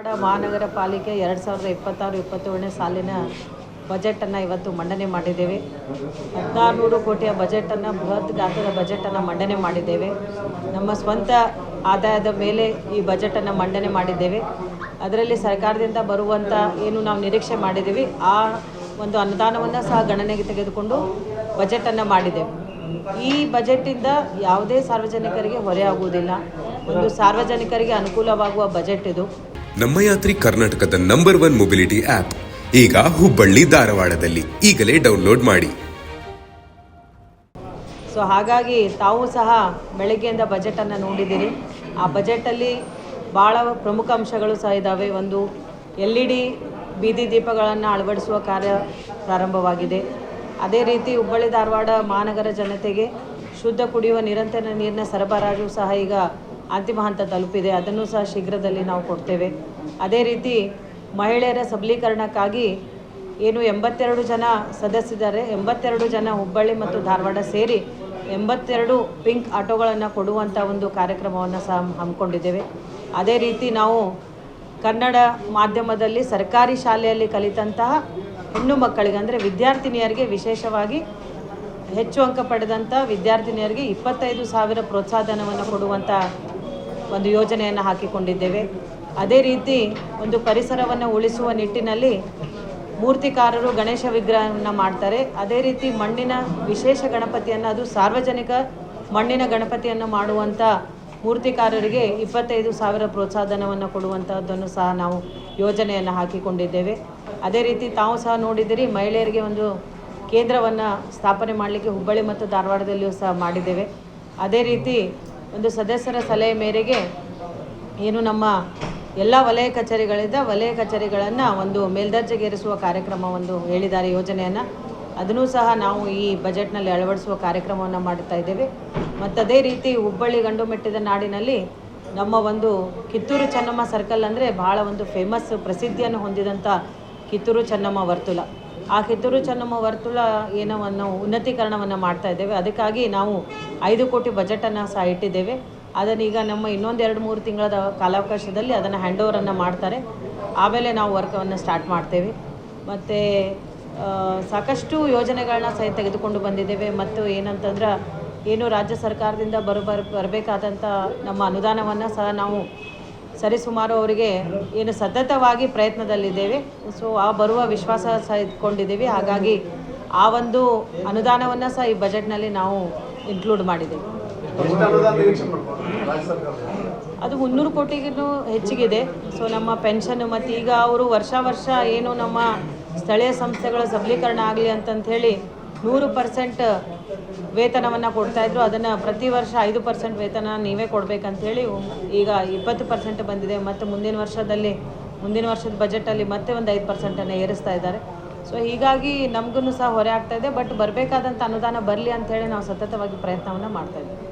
ಮಹಾನಗರ ಪಾಲಿಕೆ 2026-27ನೇ ಸಾಲಿನ ಬಜೆಟನ್ನು ಇವತ್ತು ಮಂಡನೆ ಮಾಡಿದ್ದೇವೆ. 1600 ಕೋಟಿಯ ಬಜೆಟನ್ನು, ಬೃಹತ್ ಗಾತ್ರದ ಬಜೆಟನ್ನು ಮಂಡನೆ ಮಾಡಿದ್ದೇವೆ. ನಮ್ಮ ಸ್ವಂತ ಆದಾಯದ ಮೇಲೆ ಈ ಬಜೆಟನ್ನು ಮಂಡನೆ ಮಾಡಿದ್ದೇವೆ. ಅದರಲ್ಲಿ ಸರ್ಕಾರದಿಂದ ಬರುವಂಥ ಏನು ನಾವು ನಿರೀಕ್ಷೆ ಮಾಡಿದ್ದೀವಿ ಆ ಒಂದು ಅನುದಾನವನ್ನು ಸಹ ಗಣನೆಗೆ ತೆಗೆದುಕೊಂಡು ಬಜೆಟನ್ನು ಮಾಡಿದ್ದೇವೆ. ಈ ಬಜೆಟಿಂದ ಯಾವುದೇ ಸಾರ್ವಜನಿಕರಿಗೆ ಹೊರೆ ಆಗುವುದಿಲ್ಲ. ಒಂದು ಸಾರ್ವಜನಿಕರಿಗೆ ಅನುಕೂಲವಾಗುವ ಬಜೆಟ್ ಇದು. ನಮ್ಮ ಯಾತ್ರಿ ಕರ್ನಾಟಕದ ನಂಬರ್ 1 ಮೊಬಿಲಿಟಿ ಆಪ್ ಈಗ ಹುಬ್ಬಳ್ಳಿ ಧಾರವಾಡದಲ್ಲಿ ಈಗಲೇ ಡೌನ್ಲೋಡ್ ಮಾಡಿ. ಹಾಗಾಗಿ ತಾವು ಸಹ ಬೆಳಗ್ಗೆಯಿಂದ ಬಜೆಟನ್ನು ನೋಡಿದ್ದೀರಿ. ಆ ಬಜೆಟಲ್ಲಿ ಭಾಳ ಪ್ರಮುಖ ಅಂಶಗಳು ಸಹ ಇದ್ದಾವೆ. ಒಂದು LED ಬೀದಿ ದೀಪಗಳನ್ನು ಅಳವಡಿಸುವ ಕಾರ್ಯ ಪ್ರಾರಂಭವಾಗಿದೆ. ಅದೇ ರೀತಿ ಹುಬ್ಬಳ್ಳಿ ಧಾರವಾಡ ಮಹಾನಗರ ಜನತೆಗೆ ಶುದ್ಧ ಕುಡಿಯುವ ನಿರಂತರ ನೀರಿನ ಸರಬರಾಜು ಸಹ ಈಗ ಅಂತಿಮ ಹಂತ ತಲುಪಿದೆ. ಅದನ್ನು ಸಹ ಶೀಘ್ರದಲ್ಲಿ ನಾವು ಕೊಡ್ತೇವೆ. ಅದೇ ರೀತಿ ಮಹಿಳೆಯರ ಸಬಲೀಕರಣಕ್ಕಾಗಿ ಏನು 82 ಜನ ಸದಸ್ಯರಿದ್ದಾರೆ, 82 ಜನ ಹುಬ್ಬಳ್ಳಿ ಮತ್ತು ಧಾರವಾಡ ಸೇರಿ 82 ಪಿಂಕ್ ಆಟೋಗಳನ್ನು ಕೊಡುವಂಥ ಒಂದು ಕಾರ್ಯಕ್ರಮವನ್ನು ಸಹ ಹಮ್ಮಿಕೊಂಡಿದ್ದೇವೆ. ಅದೇ ರೀತಿ ನಾವು ಕನ್ನಡ ಮಾಧ್ಯಮದಲ್ಲಿ ಸರ್ಕಾರಿ ಶಾಲೆಯಲ್ಲಿ ಕಲಿತಂತಹ ಹೆಣ್ಣು ಮಕ್ಕಳಿಗೆ ಅಂದರೆ ವಿದ್ಯಾರ್ಥಿನಿಯರಿಗೆ, ವಿಶೇಷವಾಗಿ ಹೆಚ್ಚು ಅಂಕ ಪಡೆದಂಥ ವಿದ್ಯಾರ್ಥಿನಿಯರಿಗೆ 25,000 ಪ್ರೋತ್ಸಾಹಧನವನ್ನು ಕೊಡುವಂಥ ಒಂದು ಯೋಜನೆಯನ್ನು ಹಾಕಿಕೊಂಡಿದ್ದೇವೆ. ಅದೇ ರೀತಿ ಒಂದು ಪರಿಸರವನ್ನು ಉಳಿಸುವ ನಿಟ್ಟಿನಲ್ಲಿ ಮೂರ್ತಿಕಾರರು ಗಣೇಶ ವಿಗ್ರಹವನ್ನು ಮಾಡ್ತಾರೆ. ಅದೇ ರೀತಿ ಮಣ್ಣಿನ ವಿಶೇಷ ಗಣಪತಿಯನ್ನು, ಅದು ಸಾರ್ವಜನಿಕ ಮಣ್ಣಿನ ಗಣಪತಿಯನ್ನು ಮಾಡುವಂಥ ಮೂರ್ತಿಕಾರರಿಗೆ 25,000 ಪ್ರೋತ್ಸಾಹಧನವನ್ನು ಕೊಡುವಂಥದ್ದನ್ನು ಸಹ ನಾವು ಯೋಜನೆಯನ್ನು ಹಾಕಿಕೊಂಡಿದ್ದೇವೆ. ಅದೇ ರೀತಿ ತಾವು ಸಹ ನೋಡಿದ್ದೀರಿ, ಮಹಿಳೆಯರಿಗೆ ಒಂದು ಕೇಂದ್ರವನ್ನು ಸ್ಥಾಪನೆ ಮಾಡಲಿಕ್ಕೆ ಹುಬ್ಬಳ್ಳಿ ಮತ್ತು ಧಾರವಾಡದಲ್ಲಿಯೂ ಸಹ ಮಾಡಿದ್ದೇವೆ. ಅದೇ ರೀತಿ ಒಂದು ಸದಸ್ಯರ ಸಲಹೆ ಮೇರೆಗೆ ಏನು ನಮ್ಮ ಎಲ್ಲ ವಲಯ ಕಚೇರಿಗಳಿಂದ ವಲಯ ಕಚೇರಿಗಳನ್ನು ಒಂದು ಮೇಲ್ದರ್ಜೆಗೇರಿಸುವ ಕಾರ್ಯಕ್ರಮ ಒಂದು ಹೇಳಿದ್ದಾರೆ ಯೋಜನೆಯನ್ನು. ಅದನ್ನು ಸಹ ನಾವು ಈ ಬಜೆಟ್ನಲ್ಲಿ ಅಳವಡಿಸುವ ಕಾರ್ಯಕ್ರಮವನ್ನು ಮಾಡುತ್ತಾ ಇದ್ದೇವೆ. ಮತ್ತು ಅದೇ ರೀತಿ ಹುಬ್ಬಳ್ಳಿ ಗಂಡು ಮೆಟ್ಟಿದ ನಾಡಿನಲ್ಲಿ ನಮ್ಮ ಒಂದು ಕಿತ್ತೂರು ಚೆನ್ನಮ್ಮ ಸರ್ಕಲ್ ಅಂದರೆ ಭಾಳ ಒಂದು ಫೇಮಸ್, ಪ್ರಸಿದ್ಧಿಯನ್ನು ಹೊಂದಿದಂಥ ಕಿತ್ತೂರು ಚೆನ್ನಮ್ಮ ವರ್ತುಲ. ಆ ಕಿತ್ತೂರು ಚೆನ್ನಮ್ಮ ವರ್ತುಲ ಏನವನ್ನು ಉನ್ನತೀಕರಣವನ್ನು ಮಾಡ್ತಾ ಇದ್ದೇವೆ. ಅದಕ್ಕಾಗಿ ನಾವು 5 ಕೋಟಿ ಬಜೆಟನ್ನು ಸಹ ಇಟ್ಟಿದ್ದೇವೆ. ಅದನ್ನೀಗ ನಮ್ಮ ಇನ್ನೊಂದು 2-3 ತಿಂಗಳ ಕಾಲಾವಕಾಶದಲ್ಲಿ ಅದನ್ನು ಹ್ಯಾಂಡ್ ಓವರನ್ನು ಮಾಡ್ತಾರೆ. ಆಮೇಲೆ ನಾವು ವರ್ಕನ್ನು ಸ್ಟಾರ್ಟ್ ಮಾಡ್ತೇವೆ. ಮತ್ತು ಸಾಕಷ್ಟು ಯೋಜನೆಗಳನ್ನ ಸಹ ತೆಗೆದುಕೊಂಡು ಬಂದಿದ್ದೇವೆ. ಮತ್ತು ಏನಂತಂದ್ರೆ ಏನು ರಾಜ್ಯ ಸರ್ಕಾರದಿಂದ ಬರಬೇಕಾದಂಥ ನಮ್ಮ ಅನುದಾನವನ್ನು ಸಹ ನಾವು ಸರಿಸುಮಾರು ಅವರಿಗೆ ಏನು ಸತತವಾಗಿ ಪ್ರಯತ್ನದಲ್ಲಿದ್ದೇವೆ. ಆ ಬರುವ ವಿಶ್ವಾಸ ಸಹ ಇಟ್ಕೊಂಡಿದ್ದೀವಿ. ಹಾಗಾಗಿ ಆ ಒಂದು ಅನುದಾನವನ್ನು ಸಹ ಈ ಬಜೆಟ್ನಲ್ಲಿ ನಾವು ಇನ್ಕ್ಲೂಡ್ ಮಾಡಿದ್ದೇವೆ. ಅದು 300 ಕೋಟಿಗೂ ಹೆಚ್ಚಿಗಿದೆ. ನಮ್ಮ ಪೆನ್ಷನ್ ಮತ್ತು ಈಗ ಅವರು ವರ್ಷ ಏನು ನಮ್ಮ ಸ್ಥಳೀಯ ಸಂಸ್ಥೆಗಳ ಸಬಲೀಕರಣ ಆಗಲಿ ಅಂತಂಥೇಳಿ 100% ವೇತನವನ್ನು ಕೊಡ್ತಾಯಿದ್ರು. ಅದನ್ನು ಪ್ರತಿ ವರ್ಷ 5% ವೇತನ ನೀವೇ ಕೊಡಬೇಕಂಥೇಳಿ ಈಗ 20% ಬಂದಿದೆ. ಮತ್ತು ಮುಂದಿನ ವರ್ಷದ ಬಜೆಟಲ್ಲಿ ಮತ್ತೆ ಒಂದು 5%ಅನ್ನು ಏರಿಸ್ತಾ ಇದ್ದಾರೆ. ಹೀಗಾಗಿ ನಮಗೂ ಸಹ ಹೊರೆ ಆಗ್ತಾಯಿದೆ. ಬಟ್ ಬರಬೇಕಾದಂಥ ಅನುದಾನ ಬರಲಿ ಅಂಥೇಳಿ ನಾವು ಸತತವಾಗಿ ಪ್ರಯತ್ನವನ್ನು ಮಾಡ್ತಾಯಿದ್ದೀವಿ.